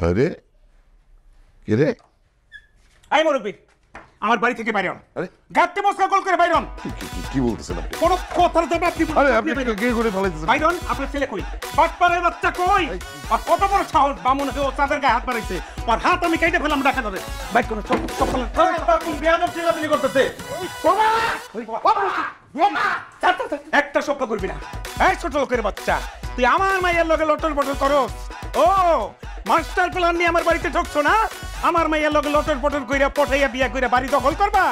আরে কে রে? আই মুরব্বি, আমার বাড়ি থেকে বাইরে হন। আরে গাড়তে মশলা কল করে বাইরে হন। কি বলতেছেন আপনি? কোনো কথার জবাব আপনি আরে আপনি কে করে ফেলাইতেছেন? বাইরে হন। আপনার ছেলে কই? বাটপারের বাচ্চা কই? আর কত বড় সাহস, বামুন হয়ে ও চাঁদের গায়ে হাত বাড়াইছে। আর হাত আমি কেটে ফেলাম ডাকা ধরে। বাইক কোনো চপ্পল বেয়াদব ছেলেপেলি করতেছে। একটা শব্দ করবি না। এই ছোট লোকের বাচ্চা, তুই আমার মায়ের লগে লটর পটর করস? ও মাস্টার প্ল্যান নিয়ে আমার বাড়িতে ঢুকছো না? আমার মায়ের লগে লটর পটর কইরা পটাইয়া বিয়া কইরা বাড়ি দখল করবা?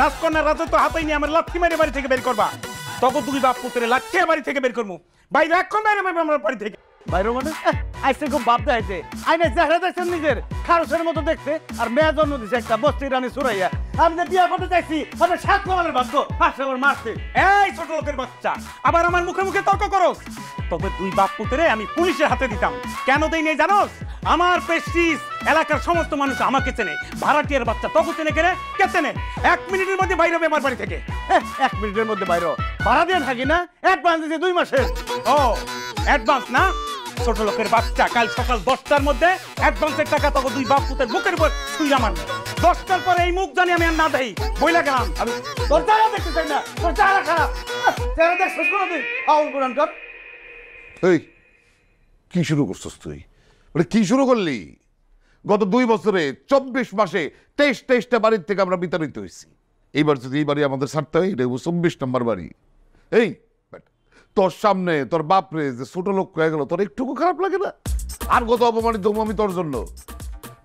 রাজকন্যার রাজত্ব হাতেই নিয়ে আমার লাথি মেরে বাড়ি থেকে বের করবা? তখন তুমি বাপ পুত্রে লাথিয়া বাড়ি থেকে বের করবো। বাইরে এখন বাইরে আমার বাড়ি থেকে বাইরে মানে আইসে খুব ভাব দেখাইছে। আইনে চেহারা দেখছেন নিজের খারসের মতো দেখতে, আর মেয়ে জন্ম দিছে একটা বস্তি রানী সুরাইয়া। আমি যে বিয়া করতে চাইছি আপনার সাত কমালের ভাগ্য হাসে আমার মারছে। এই ছোট লোকের বাচ্চা, আবার আমার মুখে মুখে তর্ক করস? তবে তুই বাপ পুত্রে আমি পুলিশের হাতে দিতাম। কেন দেই নেই জানোস? আমার প্রেস্টিজ এলাকার সমস্ত মানুষ আমাকে চেনে। ভাড়াটিয়ার বাচ্চা তখন চেনে কেনে? কে চেনে? 1 মিনিটের মধ্যে বাইরে হবে আমার বাড়ি থেকে। 1 মিনিটের মধ্যে বাইরে ভাড়া দিয়ে থাকি না, অ্যাডভান্স দিয়েছে 2 মাসের। ও অ্যাডভান্স না? ছোট লোকের বাচ্চা, কাল সকাল 10টার মধ্যে অ্যাডভান্সের টাকা তখন দুই বাপ পুতের মুখের উপর ছুঁই আমার। 10টার পরে এই মুখ জানি আমি আর না দেই, বইলা গেলাম। আমি তোর চেহারা দেখতে চাই না, তোর চেহারা খারাপ। চেহারা দেখছিস কোনোদিন? আউল কোরআন কর। এই কি শুরু করছস তুই? মানে কি শুরু করলি? গত 2 বছরে 24 মাসে 23টা বাড়ির থেকে আমরা বিতাড়িত হয়েছি। এইবার যদি এই বাড়ি আমাদের ছাড়তে হয়, এটা 24 নম্বর বাড়ি। এই তোর সামনে তোর বাপরে যে ছোট লোক হয়ে গেল, তোর একটুকু খারাপ লাগে না? আর কত অপমানিত হবো আমি তোর জন্য?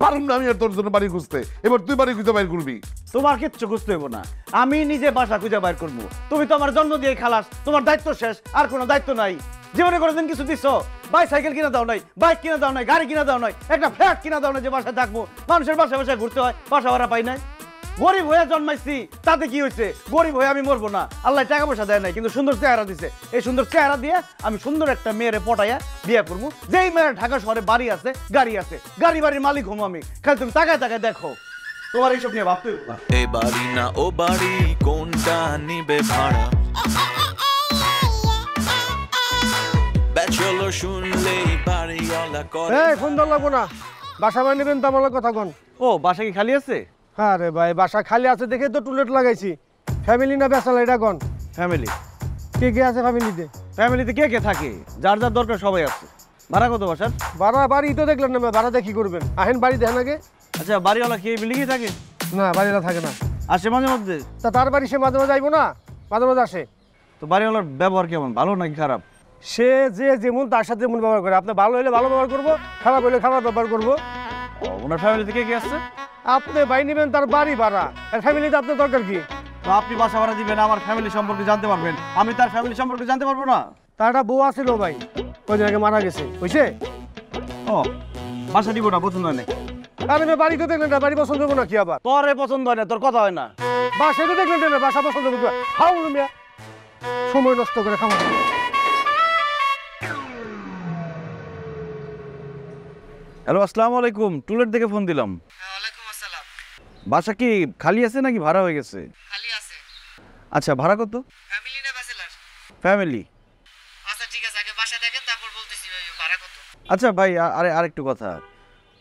পারুম না আমি আর তোর জন্য বাড়ি খুঁজতে। এবার তুই বাড়ি খুঁজে বাইর করবি। তোমার কিচ্ছু খুঁজতে হইব না, আমি নিজে বাসা খুঁজে বাইর করবো। তুমি তো আমার জন্ম দিয়ে খালাস, তোমার দায়িত্ব শেষ, আর কোনো দায়িত্ব নাই। জীবনে কোনোদিন কিছু দিচ্ছ? বাইসাইকেল কিনা দাও নাই, বাইক কিনা দাও নাই, গাড়ি কিনা দাও নাই, একটা ফ্ল্যাট কিনা দাও নাই যে বাসায় থাকবো। মানুষের বাসায় বাসায় ঘুরতে হয়, বাসা ভাড়া পাই নাই। গরিব হয়ে জন্মাইছি, তাতে কি হয়েছে? গরিব হয়ে আমি মরবো না, আল্লাহ টাকা পয়সা দেয় নাই, কিন্তু সুন্দর চেহারা দিছে। এই সুন্দর চেহারা দিয়ে আমি সুন্দর একটা মেয়েরে পটাইয়া বিয়ে করবো। যেই মেয়ের ঢাকা শহরে বাড়ি আছে, গাড়ি আছে, গাড়ি বাড়ির মালিক হবো আমি। খালি তুমি তাকায় তাকায় দেখো, তোমার এইসব নিয়ে ভাবতে হইব না। এ বাড়ি না ও বাড়ি, কোনটা নিবে ভাড়া? ব্যাচেলর শুনলেই বাড়িওয়ালা করে। এই ফোন ধর লাগবো না, বাসা বাই নেবেন তো আমার কথা কন। ও বাসা কি খালি আছে? হ্যাঁ রে ভাই, বাসা খালি আছে দেখে তো টুলেট লাগাইছি। ফ্যামিলি না বেসাল এটা কন। ফ্যামিলি? কে কে আছে ফ্যামিলিতে? ফ্যামিলিতে কে কে থাকে? যার যার দরকার সবাই আছে। ভাড়া কত বাসার? ভাড়া বাড়ি তো দেখলেন না, ভাড়া দেখি করবেন। আহেন বাড়ি দেখেন আগে। আচ্ছা, বাড়িওয়ালা কি এই বিল্ডিংয়ে থাকে? না, বাড়িটা থাকে না। আসে মাঝে মধ্যে? তা তার বাড়ি সে মাঝে মাঝে আইবো না, মাঝে মাঝে আসে। তো বাড়িওয়ালার ব্যবহার কেমন, ভালো নাকি খারাপ? সে যে যেমন তার সাথে যেমন ব্যবহার করে। আপনি ভালো হলে ভালো ব্যবহার করবো, খারাপ হলে খারাপ ব্যবহার করবো। ওনার ফ্যামিলিতে কে কে আছে? আপনি বাই নেবেন তার বাড়ি ভাড়া, আর ফ্যামিলিতে আপনার দরকার কি? তো আপনি বাসা ভাড়া দিবেন, আমার ফ্যামিলি সম্পর্কে জানতে পারবেন, আমি তার ফ্যামিলি সম্পর্কে জানতে পারবো না? তার একটা বউ আছিল ভাই, কদিন আগে মারা গেছে, বুঝছে? ও বাসা দিব না, পছন্দ হয় না? আরে মেয়ে বাড়ি তো দেখলেন না, বাড়ি পছন্দ হবো না কি আবার? তোর পছন্দ হয় না, তোর কথা হয় না। বাসা তো দেখলেন না, বাসা পছন্দ হবো। খাও মিয়া, সময় নষ্ট করে খাওয়া। হ্যালো, আসসালামু আলাইকুম। টুলেট থেকে ফোন দিলাম। ওয়ালাইকুম আসসালাম। বাসা কি খালি আছে নাকি ভাড়া হয়ে গেছে? খালি আছে। আচ্ছা, ভাড়া কত? ফ্যামিলি না ব্যাচেলর? ফ্যামিলি। আচ্ছা ঠিক আছে, আগে বাসা দেখেন তারপর বলতেছি ভাড়া কত। আচ্ছা ভাই, আরেকটু কথা।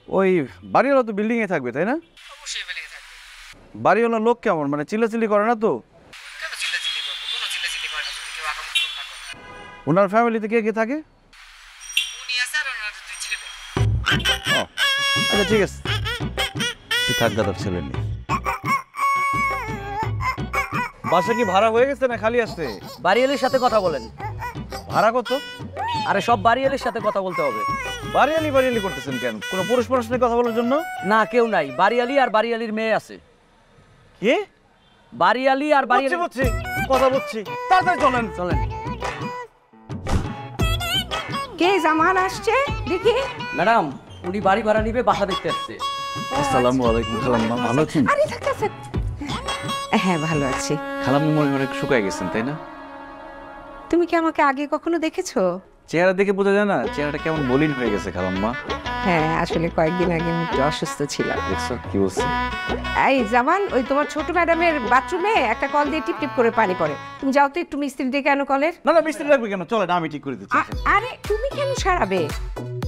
ওই বাড়িওয়ালা তো বিল্ডিংয়ে থাকবে তাই না? অবশ্যই বেলে থাকবে। বাড়িওয়ালা লোক কেমন, মানে চিল্লাচিল্লি করে না তো? কেন চিল্লাচিল্লি করবো? কোনো চিল্লাচিল্লি করে না যদি কেউ আগামী ফোন না করে। ওনার ফ্যামিলিতে কে কে থাকে? উনি আছে আর ওনার 2 ছেলে। ও আচ্ছা ঠিক আছে, তুই থাক দাদার ছেলে নিয়ে। বাসা কি ভাড়া হয়ে গেছে না খালি আছে? বাড়িয়ালির সাথে কথা বলেন। ভাড়া কত? আরে সব বাড়িয়ালির সাথে কথা বলতে হবে। বাড়িয়ালি করতেছেন কেন? কোনো পুরুষ মানুষের সাথে কথা বলার জন্য? না, কেউ নাই। বাড়িয়ালি আর বাড়িয়ালির মেয়ে আছে। কি? বাড়িয়ালি আর বাড়িয়ালি। বুঝছি, কথা বুঝছি। তাড়াতাড়ি চলেন। চলেন। কে জামান আসছে দেখি? ম্যাডাম, উনি বাড়ি ভাড়া নিবে, বাসা দেখতে আসছে। আসসালামু আলাইকুম খালাম্মা, ভালো আছেন? আরে থাকতেছে। হ্যাঁ ভালো আছি। খালাম্মা মনে হয় অনেক শুকায় গেছেন তাই না? তুমি কি আমাকে আগে কখনো দেখেছো? চেহারা দেখে বোঝা যায় না চেহারাটা কেমন মলিন হয়ে গেছে খালাম্মা? হ্যাঁ আসলে কয়েকদিন আগে আমি একটু অসুস্থ ছিলাম। কি বলছে? এই জামান, ওই তোমার ছোট ম্যাডামের বাথরুমে একটা কল দিয়ে টিপ টিপ করে পানি পড়ে, তুমি যাও তো একটু মিস্ত্রি ডেকে আনো কলের। না না, মিস্ত্রি লাগবে কেন? চলে না, আমি ঠিক করে দিচ্ছি। আরে তুমি কেন সারাবে?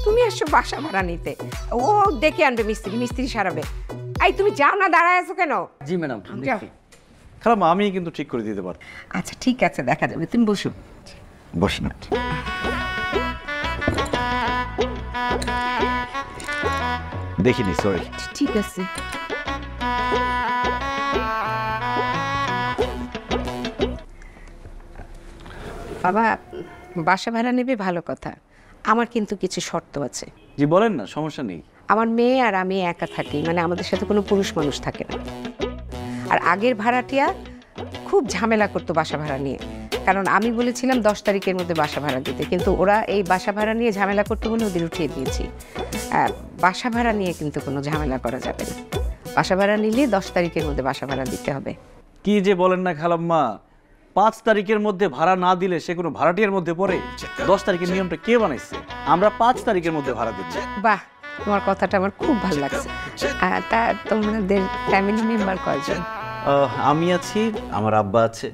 তুমি এসছো বাসা ভাড়া নিতে, ও ডেকে আনবে মিস্ত্রি, মিস্ত্রি সারাবে। এই তুমি যাও না, দাঁড়ায় আছো কেন? জি ম্যাডাম। যাও। খালাম্মা আমি কিন্তু ঠিক করে দিতে পারবো। আচ্ছা ঠিক আছে, দেখা যাবে, তুমি বসো। বস না, দেখিনি, সরি। ঠিক আছে। বাবা বাসা ভাড়া নেবে ভালো কথা, আমার কিন্তু কিছু শর্ত আছে। জি বলেন না, সমস্যা নেই। আমার মেয়ে আর আমি একা থাকি, মানে আমাদের সাথে কোনো পুরুষ মানুষ থাকে না। আর আগের ভাড়াটিয়া খুব ঝামেলা করতো বাসা ভাড়া নিয়ে, কারণ আমি বলেছিলাম 10 তারিখের মধ্যে বাসা ভাড়া দিতে, কিন্তু ওরা এই বাসা ভাড়া নিয়ে ঝামেলা করতে বলে ওদের উঠিয়ে দিয়েছি। বাসা ভাড়া নিয়ে কিন্তু কোনো ঝামেলা করা যাবে না, বাসা ভাড়া নিলে 10 তারিখের মধ্যে বাসা ভাড়া দিতে হবে। কি যে বলেন না খালাম্মা, 5 তারিখের মধ্যে ভাড়া না দিলে সে কোনো ভাড়াটিয়ার মধ্যে পড়ে? 10 তারিখের নিয়মটা কে বানাইছে? আমরা 5 তারিখের মধ্যে ভাড়া দিচ্ছি। বাহ, তোমার কথাটা আমার খুব ভালো লাগছে। তা তোমাদের ফ্যামিলি মেম্বার কয়জন? আমি আছি, আমার আব্বা আছে।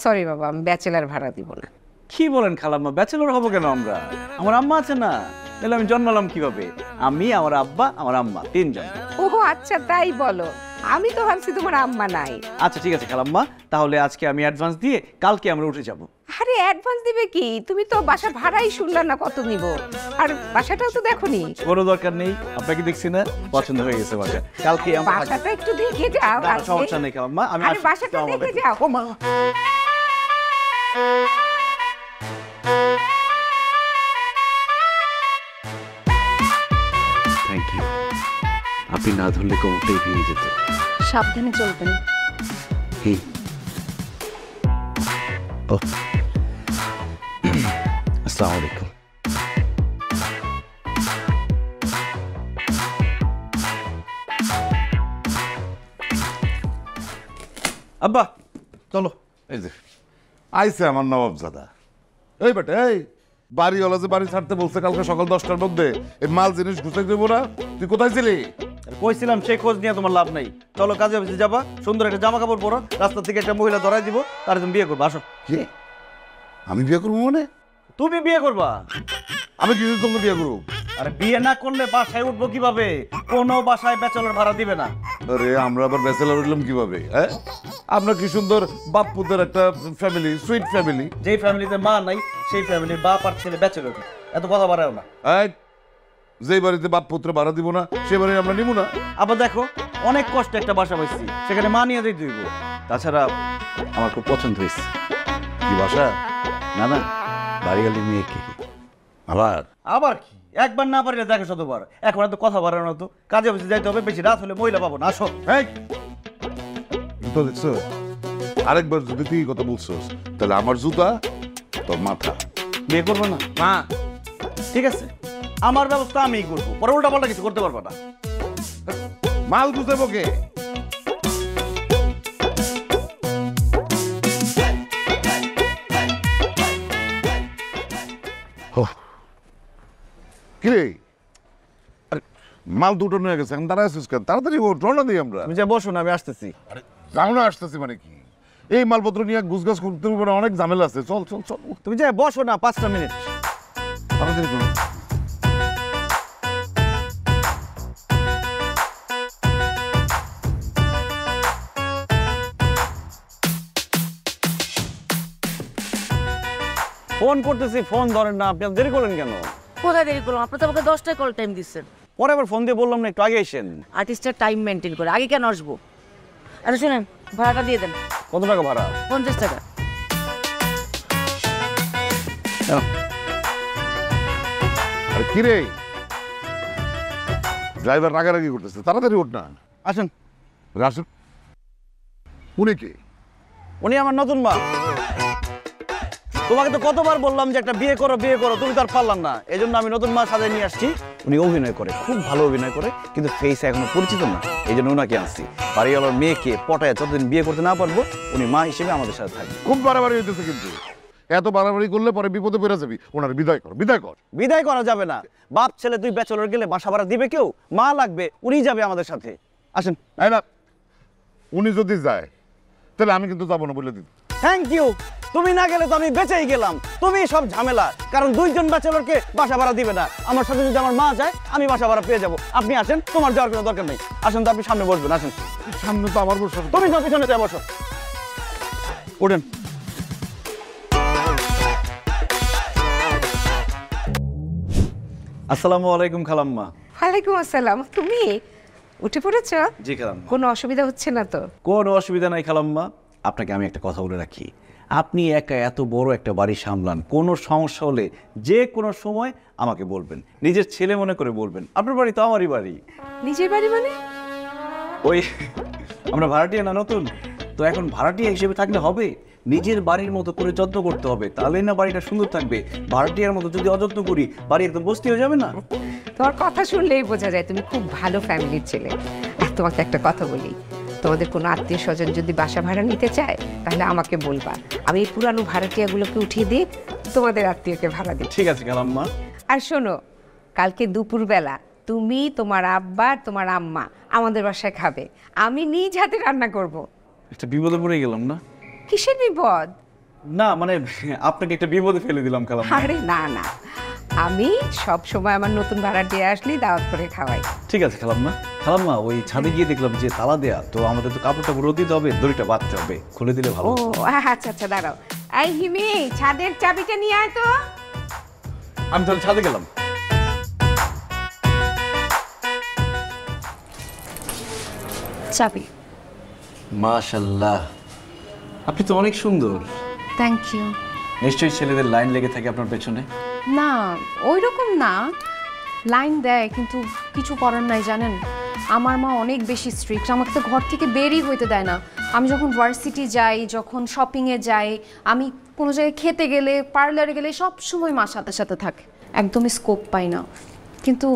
সরি বাবা, আমি ব্যাচেলার ভাড়া দিব না। কি বলেন খালাম্মা, ব্যাচেলর হবো কেন আমরা? আমার আম্মা আছে না, তাহলে আমি জন্মালাম কিভাবে? আমি, আমার আব্বা, আমার আম্মা, 3 জন। ওহো আচ্ছা, তাই বলো, আমি তো ভাবছি তোমার আম্মা নাই। আচ্ছা ঠিক আছে খালাম্মা, তাহলে আজকে আমি অ্যাডভান্স দিয়ে কালকে আমরা উঠে যাব। আরে অ্যাডভান্স দিবে কি? তুমি তো বাসা ভাড়াই শুনলা না কত নিব, আর বাসাটাও তো দেখোনি। কোনো দরকার নেই, আপনাকে দেখছি না, পছন্দ হয়ে গেছে বাসা। কালকে আমরা বাসাটা একটু দেখে যাও। না, সমস্যা নেই খালাম্মা, আমি আরে বাসাটা দেখে যাও। ও মা, থ্যাংক ইউ। আপনি না ধরলে কোমরটাই ভেঙে যেত। সাবধানে চলবেন। ও আসসালামু আলাইকুম। আব্বা চলো। এই যে আইছে আমার নবাবজাদা। এই বেটা, এই বাড়িওয়ালা যে বাড়ি ছাড়তে বলছে কালকে সকাল 10টার মধ্যে, এই মাল জিনিস গুছাই দেবো না? তুই কোথায় ছিলি? কইছিলাম সেই খোঁজ নিয়ে তোমার লাভ নাই। চলো কাজে অফিসে যাবা, সুন্দর একটা জামা কাপড় পরো, রাস্তা থেকে একটা মহিলা ধরাই দিব, তার তুমি বিয়ে করবা। আসো। কি? আমি বিয়ে করবো মানে? তুমি বিয়ে করবা? আমি কি তোমাকে বিয়ে করবো? আরে বিয়ে না করলে বাসায় উঠবো কিভাবে? কোনো বাসায় ব্যাচেলর ভাড়া দিবে না। আরে আমরা আবার ব্যাচেলর হইলাম কিভাবে? হ্যাঁ, আমরা কি সুন্দর বাপ্পুদের একটা ফ্যামিলি, সুইট ফ্যামিলি। যেই ফ্যামিলিতে মা নাই সেই ফ্যামিলির বাপ আর ছেলে ব্যাচেলর। এত কথা বাড়াও না। এই, যেই বাড়িতে বাপ পুত্র ভাড়া দিব না সে বাড়ি আমরা নিব না। আবার দেখো, অনেক কষ্টে একটা বাসা পাইছি, সেখানে মা নিয়ে দিই দিব। তাছাড়া আমার খুব পছন্দ হয়েছে। কি বাসা? না না, বাড়িওয়ালি মেয়েকে। আবার আবার কি, একবার না পারলে দেখে শতবার। এখন এত কথা বাড়ানো তো, কাজে অফিসে যাইতে হবে, বেশি রাত হলে মহিলা পাবো না। আসো। এই তো দেখছো, আরেকবার যদি তুই কথা বলছস তাহলে আমার জুতা তোর মাথা। বিয়ে করবো না? মা ঠিক আছে, আমার ব্যবস্থা আমিই করবো, পরে উল্টা পাল্টা কিছু করতে পারবো না। মাল গুছাবো কে? কিরে, মাল দুটো নিয়ে গেছে, এখন দাঁড়ায় আছিস কেন? তাড়াতাড়ি ও রওনা দিই আমরা। তুমি যা বসো না, আমি আসতেছি। যাও না, আসতেছি মানে কি? এই মালপত্র নিয়ে গুছগাছ করতে হবে, অনেক ঝামেলা আছে। চল চল চল, তুমি যা বসো না, 5টা মিনিট। তাড়াতাড়ি করো। ফোন করতেছি, ফোন ধরেন না, আপনি দেরি করলেন কেন? কোথায় দেরি করলাম? আপনি তো আমাকে 10টায় কল টাইম দিচ্ছেন। পরে আবার ফোন দিয়ে বললাম না একটু আগে এসেন। আর্টিস্টের টাইম মেনটেন করে আগে কেন আসবো? আরে শুনেন, ভাড়াটা দিয়ে দেন। কত টাকা ভাড়া? 50 টাকা। আরে কিরে, ড্রাইভার রাগারাগি করতেছে, তাড়াতাড়ি ওঠ না। আসেন। আসুন। উনি কে? উনি আমার নতুন মা। তোমাকে তো কতবার বললাম যে একটা বিয়ে করো বিয়ে করো, তুমি তো আর পারলাম না। এই জন্য আমি নতুন মা সাজায় নিয়ে আসছি। উনি অভিনয় করে, খুব ভালো অভিনয় করে, কিন্তু ফেস এখনো পরিচিত না। এই জন্য ওনাকে আনছি। বাড়িওয়ালার মেয়েকে পটায় যতদিন বিয়ে করতে না পারবো, উনি মা হিসেবে আমাদের সাথে থাকবে। খুব বাড়াবাড়ি হইতেছে কিন্তু। এত বাড়াবাড়ি করলে পরে বিপদে পড়ে যাবি। ওনার বিদায় কর, বিদায় কর। বিদায় করা যাবে না। বাপ ছেলে দুই ব্যাচেলর গেলে বাসা ভাড়া দিবে কেউ? মা লাগবে, উনি যাবে আমাদের সাথে। আসেন। এই না, উনি যদি যায় তাহলে আমি কিন্তু যাবো না বলে দিই। Thank you. তুমি না গেলে তো আমি বেঁচেই গেলাম। তুমি সব ঝামেলা, কারণ দুইজন ব্যাচেলরকে বাসা ভাড়া দিবে না। আমার সাথে যদি আমার মা যায় আমি বাসা ভাড়া পেয়ে যাবো। আপনি আসেন, তোমার যাওয়ার কোনো দরকার নেই। আসেন তো, আপনি সামনে বসবেন। আসেন। সামনে তো আমার বসে। তুমি তো পিছনে যাও, বসো। ওঠেন। আসসালামু আলাইকুম খালাম্মা। ওয়ালাইকুম আসসালাম। তুমি উঠে পড়েছো? জি খালাম্মা। কোনো অসুবিধা হচ্ছে না তো? কোনো অসুবিধা নাই খালাম্মা। আপনাকে আমি একটা কথা বলে রাখি, আপনি একা এত বড় একটা বাড়ি সামলান, কোনো সমস্যা হলে যে কোনো সময় আমাকে বলবেন, নিজের ছেলে মনে করে বলবেন। আপনার বাড়ি তো আমারই বাড়ি। নিজের বাড়ি মানে? ওই আমরা ভাড়াটিয়া না নতুন তো, এখন ভাড়াটিয়া হিসেবে থাকলে হবে? নিজের বাড়ির মতো করে যত্ন করতে হবে, তাহলেই না বাড়িটা সুন্দর থাকবে। ভাড়াটিয়ার মতো যদি অযত্ন করি বাড়ি একদম বস্তি হয়ে যাবে না? তোমার কথা শুনলেই বোঝা যায় তুমি খুব ভালো ফ্যামিলির ছেলে। আর তোমাকে একটা কথা বলি, তোমাদের কোনো আত্মীয় স্বজন যদি বাসা ভাড়া নিতে চায় তাহলে আমাকে বলবা, আমি এই পুরানো ভাড়াটিয়াগুলোকে উঠিয়ে দিই, তোমাদের আত্মীয়কে ভাড়া দিই। ঠিক আছে খালাম্মা। আর শোনো, কালকে দুপুরবেলা তুমি, তোমার আব্বা, তোমার আম্মা আমাদের বাসায় খাবে। আমি নিজ হাতে রান্না করব। একটা বিপদে পড়ে গেলাম না? কিসের বিপদ? না মানে আপনাকে একটা বিপদে ফেলে দিলাম খালাম্মা। আরে না না, আমি সব সময় আমার নতুন ভাড়াটিয়া আসলেই দাওয়াত করে খাওয়াই। ঠিক আছে খালাম্মা। খালাম্মা, ওই ছাদে গিয়ে দেখলাম যে তালা দেয়া, তো আমাদের তো কাপড়টা রোদ দিতে হবে, দড়িটা বাঁধতে হবে, খুলে দিলে ভালো। ও আচ্ছা আচ্ছা, দাঁড়াও। এই হিমি, ছাদের চাবিটা নিয়ে আয় তো। আমি তাহলে ছাদে গেলাম। চাবি। মাশাআল্লাহ, আপনি তো অনেক সুন্দর। Thank you. নিশ্চয়ই ছেলেদের লাইন লেগে থাকে আপনার পেছনে? না, ওই রকম না, লাইন দেয় কিন্তু কিছু করার নাই। জানেন, আমার মা অনেক বেশি স্ট্রিক্ট, আমাকে তো ঘর থেকে বেরই হইতে দেয় না। আমি যখন ভার্সিটি যাই, যখন শপিংয়ে যাই, আমি কোনো জায়গায় খেতে গেলে, পার্লারে গেলে সব সময় মা সাথে সাথে থাকে। একদমই স্কোপ পাই না। কিন্তু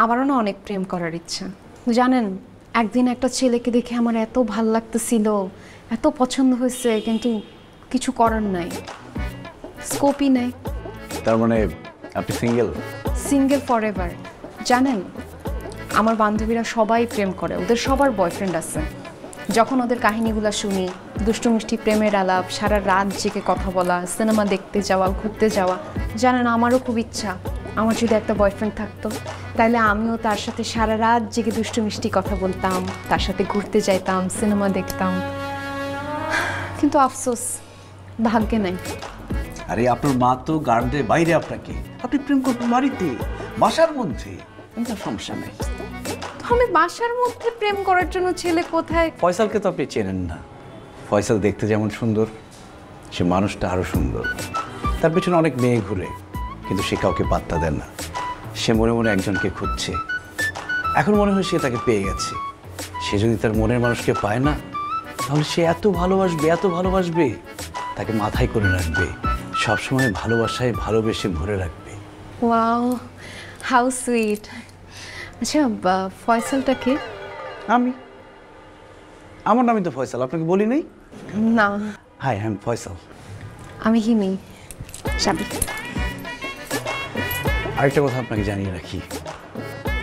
আমারও না অনেক প্রেম করার ইচ্ছা। জানেন, একদিন একটা ছেলেকে দেখে আমার এত ভাল লাগতেছিল, এত পছন্দ হয়েছে, কিন্তু কিছু করার নাই, স্কোপই নাই। তার মানে আপনি সিঙ্গেল? Single forever. জানেন, আমার বান্ধবীরা সবাই প্রেম করে, ওদের সবার বয়ফ্রেন্ড আছে। যখন ওদের কাহিনীগুলো শুনি, দুষ্টু মিষ্টি প্রেমের আলাপ, সারা রাত জেগে কথা বলা, সিনেমা দেখতে যাওয়া, ঘুরতে যাওয়া, জানেন আমারও খুব ইচ্ছা আমার যদি একটা বয়ফ্রেন্ড থাকতো, তাহলে আমিও তার সাথে সারা রাত জেগে দুষ্টু মিষ্টি কথা বলতাম, তার সাথে ঘুরতে যাইতাম, সিনেমা দেখতাম। কিন্তু আফসোস, ভাগ্যে নাই। আরে আপনার মা তো গার্ডে বাইরে, আপনাকে আপনি প্রেম করবেন বাড়িতে, বাসার মধ্যে, কোনো সমস্যা নেই। আমি বাসার মধ্যে প্রেম করার জন্য ছেলে কোথায়? ফয়সালকে তো আপনি চেনেন না। ফয়সাল দেখতে যেমন সুন্দর, সে মানুষটা আরো সুন্দর। তার পেছনে অনেক মেয়ে ঘুরে, কিন্তু সে কাউকে পাত্তা দেয় না। সে মনে মনে একজনকে খুঁজছে। এখন মনে হয় সে তাকে পেয়ে গেছে। সে যদি তার মনের মানুষকে পায় না, তাহলে সে এত ভালোবাসবে, এত ভালোবাসবে, তাকে মাথায় করে রাখবে, সবসময় ভালোবাসায় ভালোবেসে ভরে রাখবে। Wow, how sweet. আচ্ছা, ফয়সালটা কে? আমি, আমার নামই তো ফয়সাল, আপনাকে বলি নাই? না। Hi, I am Faisal. আমি হিমি। চাবি। আরেকটা কথা আপনাকে জানিয়ে রাখি,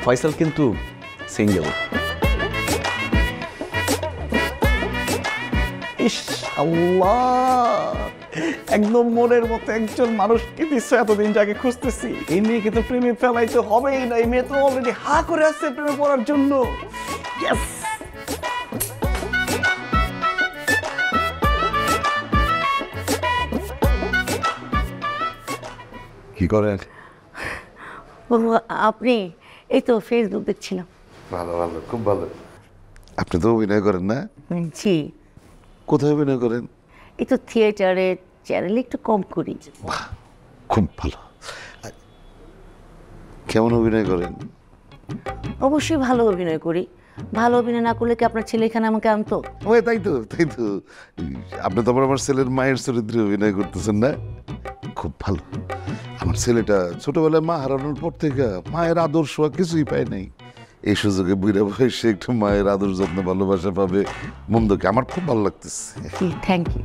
ফয়সাল কিন্তু সিঙ্গেল। ইস আল্লাহ, একদম মনের মতো একজন মানুষকে দিচ্ছে, এতদিন যাকে খুঁজতেছি। এই মেয়েকে তো প্রেমে ফেলাইতে হবেই না। এই মেয়ে তো অলরেডি হা করে আসছে প্রেমে পড়ার জন্য। ইয়েস। কি করেন? আপনি? এই তো ফেসবুক দেখছিলাম। ভালো ভালো, খুব ভালো। আপনি তো অভিনয় করেন না? জি। কোথায় অভিনয় করেন? এই তো থিয়েটারে, চ্যানেলে একটু কম করি। খুব ভালো। কেমন অভিনয় করেন? অবশ্যই ভালো অভিনয় করি। ভালো অভিনয় না করলে কি আপনার ছেলে এখানে আমাকে আনতো? ওই তাই তো, তাই তো। আপনি তো আমার ছেলের মায়ের চরিত্রে অভিনয় করতেছেন না? খুব ভালো। আমার ছেলেটা ছোটবেলায় মা হারানোর পর থেকে মায়ের আদর্শ কিছুই পায় নাই। এই সুযোগে বুড়া বয়সে একটু মায়ের আদর যত্ন ভালোবাসা পাবে, মন্দকে আমার খুব ভালো লাগতেছে। Thank you.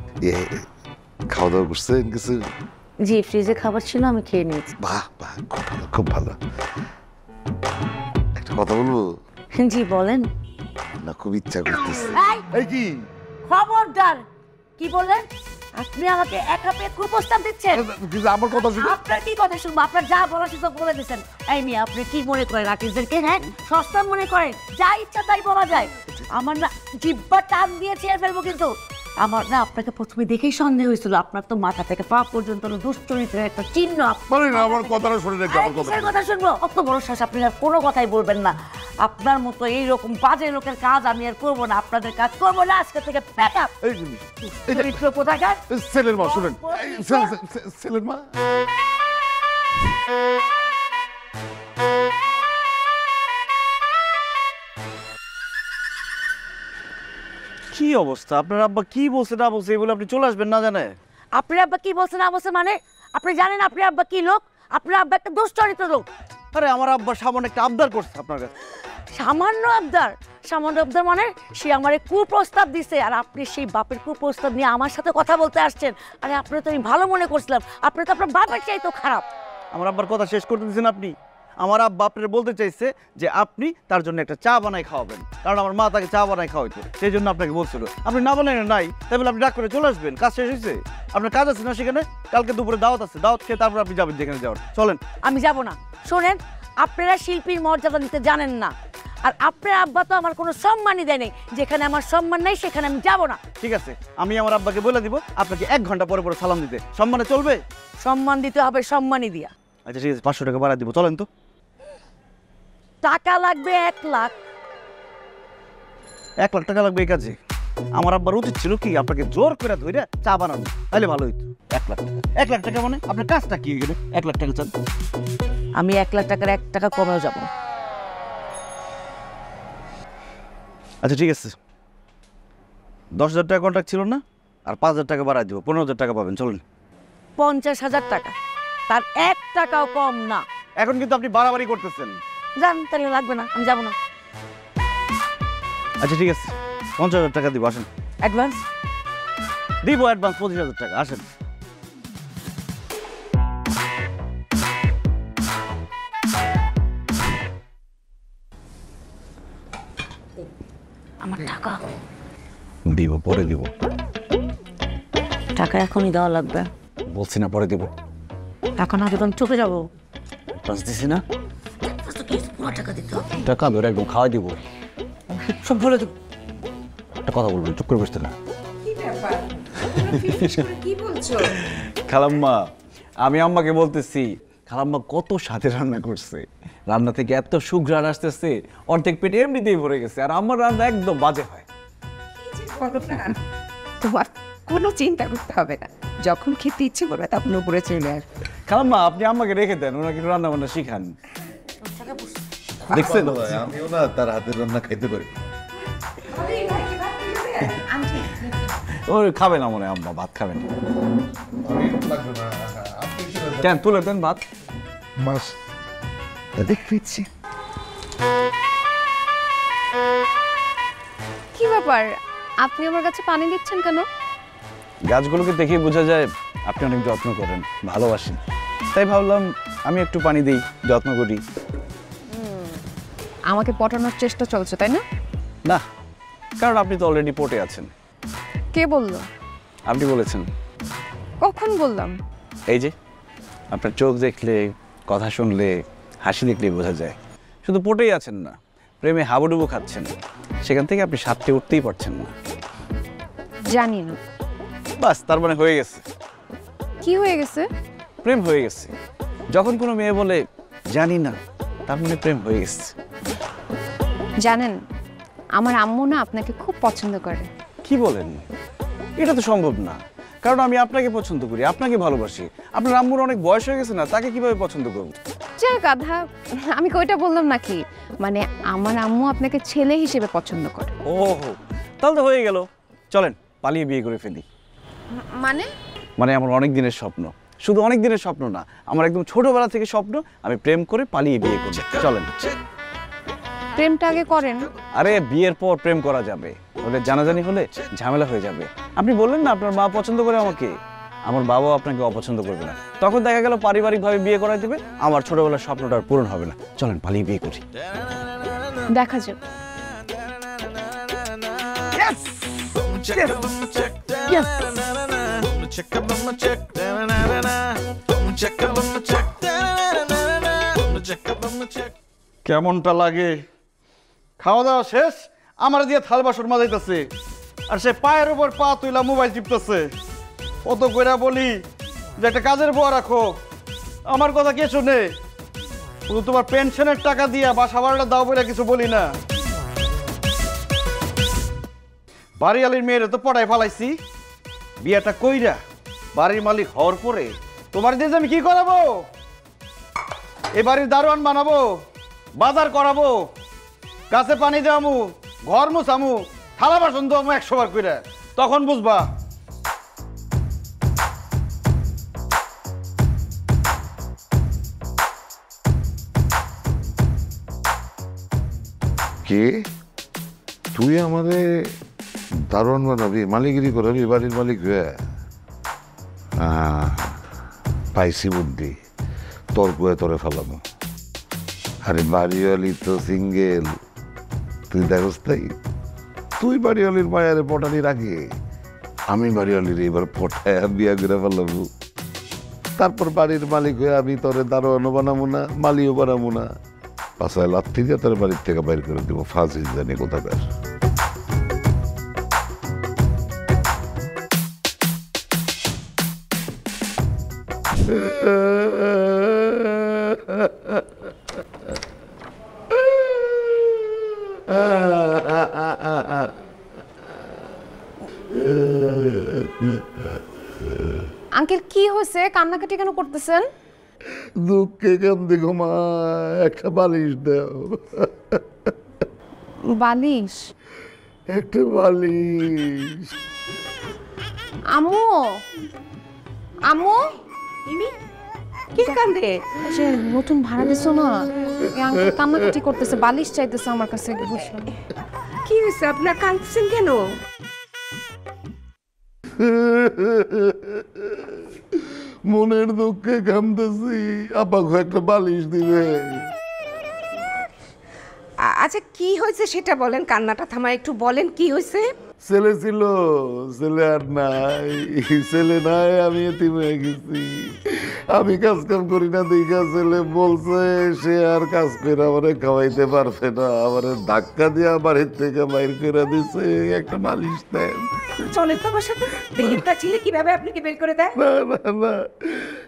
খাওয়া দাওয়া করছেন কিছু? জি, ফ্রিজে খাবার ছিল, আমি খেয়ে নিয়েছি। বাহ বাহ, খুব ভালো খুব ভালো। একটা কথা বলবো? জি বলেন। না, খুব ইচ্ছা করতেছে। এই কি খবরদার, কি বললেন আপনি? আমাকে একা পেয়ে কুপ্রস্তাব দিচ্ছেন? আমার কথা শুনুন। আপনার কি কথা শুনবো? আপনার যা বলার সুযোগ বলে দিচ্ছেন। এই মেয়ে, আপনি কি মনে করেন আর্টিস্টদেরকে হ্যাঁ সস্তা মনে করেন? যা ইচ্ছা তাই বলা যায়? আমার না জিব্বা টান দিয়ে ছেড়ে ফেলবো কিন্তু। আমার না আপনাকে প্রথমে দেখেই সন্দেহ হয়েছিল। আপনার তো মাথা থেকে পা পর্যন্ত দুশ্চরিত্রের একটা চিহ্ন। আমার কথাটা শুনে রেখে আমার কথা শুনবো? অত বড় শ্বাস, আপনি আর কোনো কথাই বলবেন না। আপনার মতো এইরকম বাজে লোকের কাজ আমি আর করবো না, আপনাদের কাজ করবো না আজকে থেকে। চরিত্র কোথাকার? ছেলের মা, শুনেন ছেলের মা। কি অবস্থা? আপনার আব্বা কি বলছে না বলছে এগুলো আপনি চলে আসবেন না জানে? আপনার আব্বা কি বলছে না বলছে মানে? আপনি জানেন আপনার আব্বা কি লোক? আপনার আব্বা একটা দুশ্চরিত্র লোক। আরে আমার আব্বা সামান্য একটা আবদার করছে আপনার কাছে। সামান্য আবদার? সামান্য আবদার মানে সে আমারে কুপ্রস্তাব দিছে, আর আপনি সেই বাপের কুপ্রস্তাব নিয়ে আমার সাথে কথা বলতে আসছেন? আরে আপনি তো আমি ভালো মনে করছিলাম, আপনি তো আপনার বাপের চাইতো খারাপ। আমার আব্বার কথা শেষ করতে দিয়েছেন আপনি? আমার আব্বা আপনার বলতে চাইছে যে আপনি তার জন্য একটা চা বানাই খাওয়াবেন, কারণ আমার মা তাকে চা বানাই খাওয়াইতো, সেই জন্য আপনাকে বলছিল। আপনি না বানাই নাই, তাই বলে আপনি ডাক করে চলে আসবেন? কাজ শেষ হয়েছে? আপনার কাজ আছে না সেখানে? কালকে দুপুরে দাওয়াত আছে, দাওয়াত খেয়ে তারপর আপনি যাবেন যেখানে যাওয়ার। চলেন। আমি যাব না। শোনেন, আপনারা শিল্পীর মর্যাদা দিতে জানেন না, আর আপনার আব্বা তো আমার কোনো সম্মানই দেয় নাই। যেখানে আমার সম্মান নাই সেখানে আমি যাব না। ঠিক আছে, আমি আমার আব্বাকে বলে দিব আপনাকে 1 ঘন্টা পরে পরে সালাম দিতে। সম্মানে চলবে? সম্মান দিতে হবে, সম্মানই দিয়া। আচ্ছা ঠিক আছে, 500 টাকা বাড়া দিব, চলেন তো। টাকা লাগবে 1 লাখ। 1 লাখ টাকা লাগবে এই কাজে? আমার আব্বার উচিত ছিল কি আপনাকে জোর করে ধরে চা বানানো, তাহলে ভালো হইতো। 1 লাখ টাকা? 1 লাখ টাকা মানে আপনার কাজটা কি হয়ে গেল? 1 লাখ টাকা চান? আমি 1 লাখ টাকার 1 টাকা কমেও যাব না। আচ্ছা ঠিক আছে, 10,000 টাকা কন্ট্রাক্ট ছিল না? আর 5,000 টাকা বাড়াই দিব, 15,000 টাকা পাবেন। চলুন। 50,000 টাকা, তার 1 টাকাও কম না। এখন কিন্তু আপনি বাড়াবাড়ি করতেছেন। জান, তাহলে লাগবে না, আমি যাব না। আচ্ছা ঠিক আছে, 50,000 টাকা দিব, আসেন। অ্যাডভান্স দিব, অ্যাডভান্স 25,000 টাকা, আসেন। আমার টাকা দিব, পরে দিব। টাকা এখনই দেওয়া লাগবে। বলছি না পরে দিব। টাকা না দেবেন চোখে যাবো। অ্যাডভান্স দিছি না? টাকা দিতে হবে। টাকা ধরে একদম খাওয়াই দিব। সব বলে দেবো। একটা কথা বলবেন, চুপ করে বসতে না। কি বলছো? খালাম্মা, আমি আম্মাকে বলতেছি খালাম্মা কত স্বাদে রান্না করছে, রান্না থেকে এত সুঘ্রাণ আসতেছে, অর্ধেক পেটে এমনিতেই ভরে গেছে। আর আমার রান্না একদম বাজে হয়। তোমার কোনো চিন্তা করতে হবে না, যখন খেতে ইচ্ছে করবে তখন উপরে চলে আসবে। খালাম্মা, আপনি আম্মাকে রেখে দেন, ওনাকে একটু রান্না বান্না শিখান। দেখছেন, আমিও না তার হাতের রান্না খাইতে পারি। ও খাবে না মনে হয় আম্মা, ভাত খাবেন। কেন তুলে দেন ভাত। মাছ দেখছি কি ব্যাপার, আপনি আমার কাছে পানি দিচ্ছেন কেন? গাছগুলোকে দেখে বোঝা যায় আপনি অনেক যত্ন করেন, ভালোবাসেন, তাই ভাবলাম আমি একটু পানি দিই, যত্ন করি। আমাকে পটানোর চেষ্টা চলছে তাই না? না, কারণ আপনি তো অলরেডি পটে আছেন। কে বললো? আপনি বলেছেন। কখন বললাম? এই যে আপনার চোখ দেখলে, কথা শুনলে, হাসি দেখলে বোঝা যায় শুধু পটেই আছেন না, প্রেমে হাবুডুবু খাচ্ছেন। সেখান থেকে আপনি সাথে উঠতেই পারছেন না। জানি না। বাস, তার মানে হয়ে গেছে। কি হয়ে গেছে? প্রেম হয়ে গেছে। যখন কোনো মেয়ে বলে জানি না, তার মানে প্রেম হয়ে গেছে। জানেন, আমার আম্মু না আপনাকে খুব পছন্দ করে। কি বলেন? এটা তো সম্ভব না, কারণ আমি আপনাকে পছন্দ করি, আপনাকে ভালোবাসি। আপনার আম্মুর অনেক বয়স হয়ে গেছে না, তাকে কিভাবে পছন্দ করব? যার গাধা, আমি কইটা বললাম নাকি? মানে আমার আম্মু আপনাকে ছেলে হিসেবে পছন্দ করে। ওহো, তাহলে তো হয়ে গেল। চলেন পালিয়ে বিয়ে করে ফেলি। মানে আমার অনেক দিনের স্বপ্ন, শুধু অনেক দিনের স্বপ্ন না, আমার একদম ছোটবেলা থেকে স্বপ্ন আমি প্রেম করে পালিয়ে বিয়ে করি। চলেন। প্রেমটা আগে করেন। আরে বিয়ের পর প্রেম করা যাবে, ওদের জানাজানি হলে ঝামেলা হয়ে যাবে। আপনি বললেন না আপনার মা পছন্দ করে আমাকে, আমার বাবাও আপনাকে অপছন্দ করবে না, তখন দেখা গেল পারিবারিকভাবে বিয়ে করাই দিবে, আমার ছোটবেলার স্বপ্নটা আর পূরণ হবে না। চলেন পালিয়ে বিয়ে করি। দেখা যাক। কেমনটা লাগে? খাওয়া দাওয়া শেষ, আমার দিয়ে থাল বাসন মাজাইতেছে, আর সে পায়ের উপর পা তুইলা মোবাইল টিপতেছে। কত কইরা বলি যে একটা কাজের বুয়া রাখো, আমার কথা কে শুনে? শুধু তোমার পেনশনের টাকা দিয়া বাসা ভাড়াটা দাও বলে কিছু বলি না। বাড়িওয়ালির মেয়েরে তো পড়ায় ফালাইছি, বিয়েটা কইরা বাড়ির মালিক হওয়ার পরে তোমার দিয়ে আমি কি করাবো? এ বাড়ির দারোয়ান বানাবো, বাজার করাবো, গাছে পানি দেওয়ামু, ঘর মুছামু, থালা বাসন দেওয়ামু 100 বার কইরা, তখন বুঝবা। কে তুই আমাদের দারোয়ান বানাবি, মালিগিরি করাবি বাড়ির মালিক হয়ে? পাইছি বুদ্ধি, তোর কুয়ে তোরে ফেলানো। আরে বাড়িওয়ালি তো সিঙ্গেল, তুই দেখস তাই? তুই বাড়িওয়ালির মায়ারে পটানির আগে আমি বাড়িওয়ালির এবার পটায় বিয়া করে ফেলাবো, তারপর বাড়ির মালিক হয়ে আমি তোরে দারোয়ানও বানাবো না, মালিও বানাবো না, পাশায় লাথি দিয়ে তোর বাড়ির থেকে বাইর করে দেবো। ফাঁসি জানি কোথাকার। আঙ্কেল কি হয়েছে? কান্নাকাটি কেন করতেছেন? দুঃখে কান্দে ঘুমা, একটা বালিশ দাও। বালিশ? একটা বালিশ। আম্মু, আম্মু, কি কান্দে? যে নতুন ভাড়া দিছো না, এই আঙ্কেল কান্নাকাটি করতেছে, বালিশ চাইতেছে আমার কাছে। কি হয়েছে আপনার, কাঁদছেন কেন? মনের দুঃখে কামতেছি, আপাকে একটা বালিশ দিবে। আচ্ছা কি হয়েছে সেটা বলেন, কান্নাটা থামায় একটু বলেন কি হয়েছে। ছেলে ছিল, ছেলে আর নাই, ছেলে নাই, আমি এতিম হয়ে গেছি। আমি কাজ কাম করি না দেখা ছেলে বলছে সে আর কাজ করে আমারে খাওয়াইতে পারবে না, আমারে ধাক্কা দিয়ে বাড়ির থেকে বাইর করে দিছে। একটা মালিশ দেন। চলে তো আমার সাথে, দেখতে ছিলে কিভাবে আপনাকে বের করে দেয়। না না না,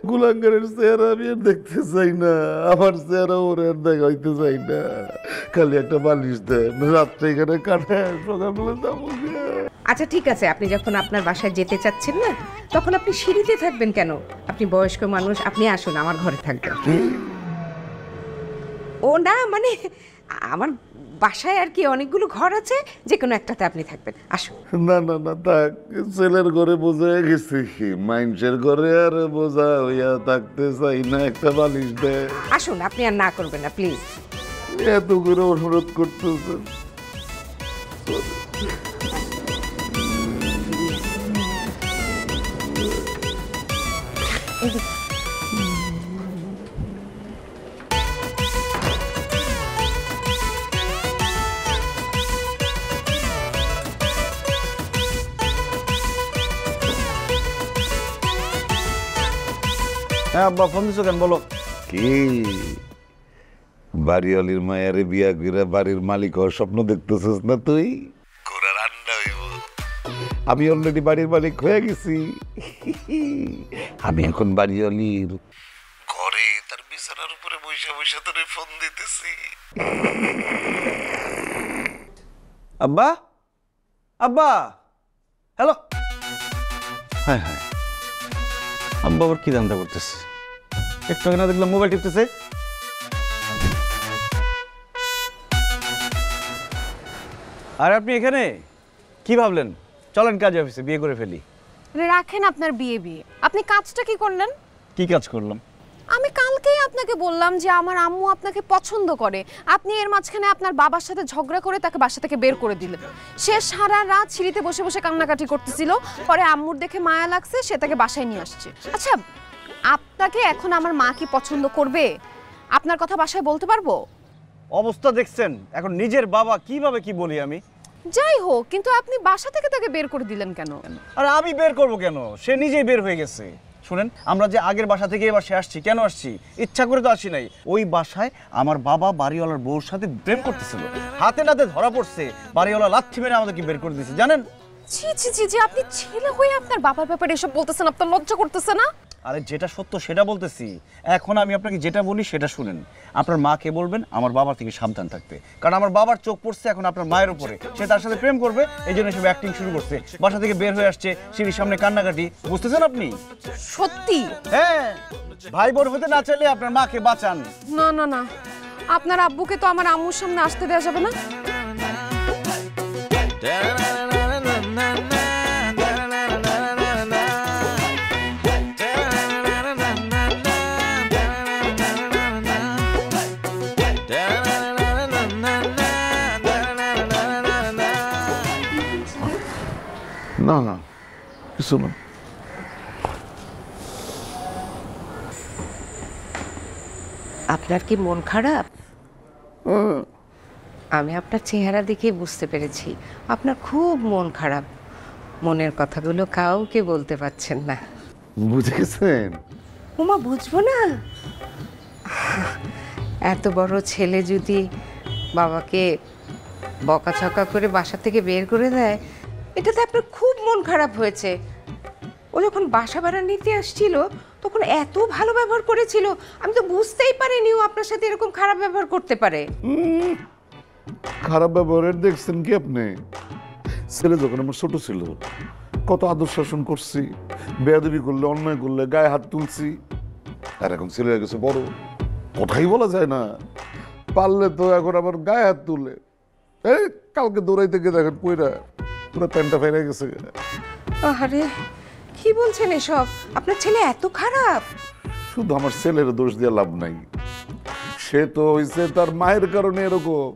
কুলাঙ্গারের চেহারা আমি আর দেখতে চাই না, আমার চেহারা ওর আর দেখাইতে চাই না। খালি একটা বালিশ দেন, রাত্রে এখানে কাটে, সকালবেলা যাবো। আচ্ছা ঠিক আছে, আপনি যখন আপনার বাসায় যেতে চাচ্ছেন না, তখন আপনি সিঁড়িতে থাকবেন কেন? আপনি বয়স্ক মানুষ, আপনি আসুন আমার ঘরে থাকবেন। ও না মানে আমার বাসায় আর কি অনেকগুলো ঘর আছে, যে কোনো একটাতে আপনি থাকবেন, আসুন। না না না থাক, ছেলের ঘরে বোঝা গেছি, মানুষের ঘরে আর বোঝা হইয়া থাকতে চাই না, একটা বালিশ দেয়। আসুন, আপনি আর না করবেন না প্লিজ। এত করে অনুরোধ করতেছেন। হ্যাঁ আব্বা, ফোন দিছো কেন বলো? কি বাড়িওয়ালির মায়ারে বিয়া করে বাড়ির মালিক হওয়ার স্বপ্ন দেখতেছিস না তুই? ঘোড়ার আন্ডা হইব। আমি অলরেডি বাড়ির মালিক হয়ে গেছি। আমি এখন বাড়িওয়ালির ঘরে তার বিছানার উপরে বসে বসে তোরে ফোন দিতেছি। আব্বা, আব্বা, হ্যালো। হ্যাঁ হ্যাঁ, আব্বা আবার কি ধান্দা করতেছে? একটু আগে না দেখলাম মোবাইল টিপতেছে। আর আপনি এখানে কি ভাবলেন? চলেন কাজে অফিসে, বিয়ে করে ফেলি। রাখেন আপনার বিয়ে, আপনি কাজটা কি করলেন? কি কাজ করলাম? আমি কালকেই আপনাকে বললাম যে আমার আম্মু আপনাকে পছন্দ করে, আপনি এর মাঝখানে আপনার বাবার সাথে ঝগড়া করে তাকে বাসা থেকে বের করে দিলেন। সে সারা রাত সিঁড়িতে বসে বসে কান্নাকাটি করতেছিল, পরে আম্মুর দেখে মায়া লাগছে, সে তাকে বাসায় নিয়ে আসছে। আচ্ছা, আপনাকে এখন আমার মা কি পছন্দ করবে? আপনার কথা বাসায় বলতে পারবো? অবস্থা দেখছেন, এখন নিজের বাবা কিভাবে কি বলি আমি। যাই হোক, কিন্তু আপনি বাসা থেকে তাকে বের করে দিলেন কেন? আর আমি বের করব কেন? সে নিজেই বের হয়ে গেছে। শুনেন, আমরা যে আগের বাসা থেকে এবার আসছি, কেন আসছি? ইচ্ছা করে তো আসি নাই। ওই বাসায় আমার বাবা বাড়িওয়ালার বউর সাথে প্রেম করতেছিল, হাতে নাতে ধরা পড়ছে, বাড়িওয়ালা লাথি মেরে আমাদেরকে বের করে দিয়েছে, জানেন? ছি ছি ছি জি, আপনি ছেলে হয়ে আপনার বাবার ব্যাপারে এসব বলতেছেন, আপনার লজ্জা করতেছে না? আরে যেটা সত্য সেটা বলতেছি। এখন আমি আপনাকে যেটা বলি সেটা শুনেন। আপনার মাকে বলবেন আমার বাবার থেকে সাবধান থাকতে, কারণ আমার বাবার চোখ পড়ছে এখন আপনার মায়ের উপরে, সে তার সাথে প্রেম করবে, এই জন্য সব অ্যাক্টিং শুরু করছে, বাসা থেকে বের হয়ে আসছে, সিঁড়ির সামনে কান্নাকাটি, বুঝতেছেন আপনি? সত্যি? হ্যাঁ, ভাই বোন হতে না চাইলে আপনার মাকে বাঁচান। না না না, আপনার আব্বুকে তো আমার আম্মুর সামনে আসতে দেওয়া যাবে না। না না, কিছু না। আপনার কি মন খারাপ? আমি আপনার চেহারা দেখে বুঝতে পেরেছি আপনার খুব মন খারাপ। মনের কথাগুলো কাউকে বলতে পারছেন না। বুঝে গেছেন? ওমা, বুঝবো না? এত বড় ছেলে যদি বাবাকে বকাঝকা করে বাসা থেকে বের করে দেয়, এটাতে আপনার খুব মন খারাপ হয়েছে। ও যখন বাসা ভাড়া নিতে আসছিল তখন এত ভালো ব্যবহার করেছিল, আমি তো বুঝতেই পারিনি ও আপনার সাথে এরকম খারাপ ব্যবহার করতে পারে। খারাপ ব্যবহারের দেখছেন কি আপনি? ছেলে যখন আমার ছোট ছিল কত আদর শাসন করছি, বেয়াদবি করলে অন্যায় করলে গায়ে হাত তুলছি, আর এখন ছেলে হয়ে গেছে বড়, কথাই বলা যায় না। পারলে তো এখন আবার গায়ে হাত তুলে, এই কালকে দৌড়াইতে গিয়ে দেখেন পুরা পুরো প্যান্টটা ফেরে গেছে। আরে কি বলছেন এসব? আপনার ছেলে এত খারাপ? শুধু আমার ছেলের দোষ দিয়ে লাভ নাই, সে তো হয়েছে তার মায়ের কারণে এরকম।